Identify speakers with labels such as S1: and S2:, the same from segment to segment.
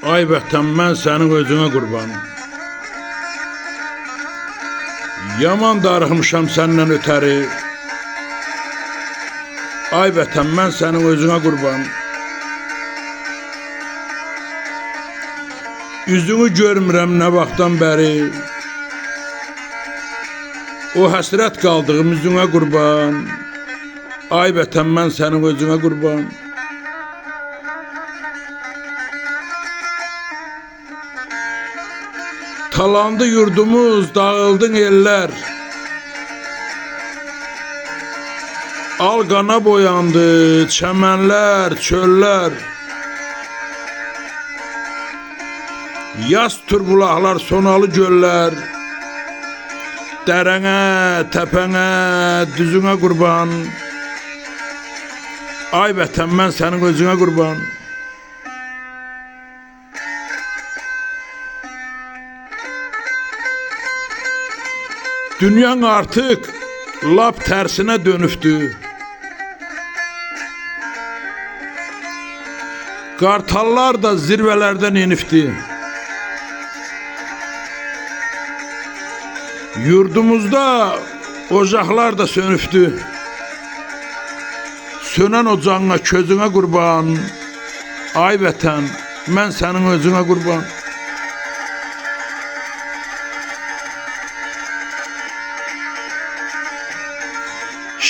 S1: Ay vətən, mən sənin özünə qurbanım. Yaman darıxmışam səndən ötəri. Ay vətən, mən sənin özünə qurbanım. Üzünü görmürəm nə vaxtdan bəri. O həsrət qaldığım üzünə qurban. Ay vətən, mən sənin özünə qurban. Talandı yurdumuz, dağıldın eller. Al qana boyandı çəmənlər, çöllər. Yaz turbulaqlar, sonalı göllər. Dərənə, təpənə, düzünə qurban. Ay vətən, mən sənin özünə qurban. Dünyan artıq lap tərsinə dönübdü. Qartallar da zirvələrdən enibdi. Yurdumuzda ocaqlar da sönübdü. Sönən ocağına, közünə qurban. Ay vətən, mən sənin özünə qurban.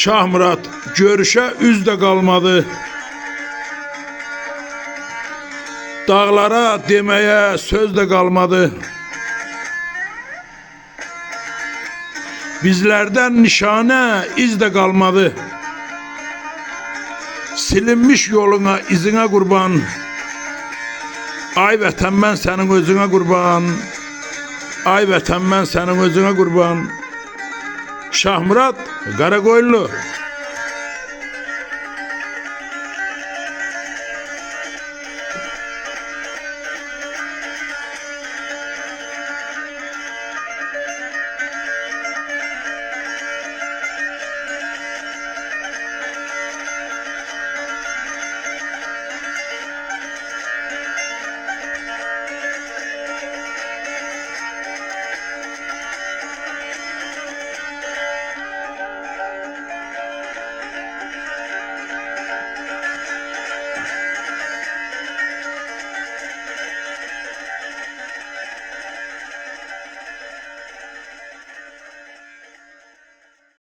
S1: Şahmurad, görüşə üz də qalmadı. Dağlara deməyə söz də qalmadı. Bizlərdən nişanə, iz də qalmadı. Silinmiş yoluna, izinə qurban. Ay vətən, mən sənin özünə qurban. Ay vətən, mən sənin özünə qurban. Şahmurad Qaraqoyunlu.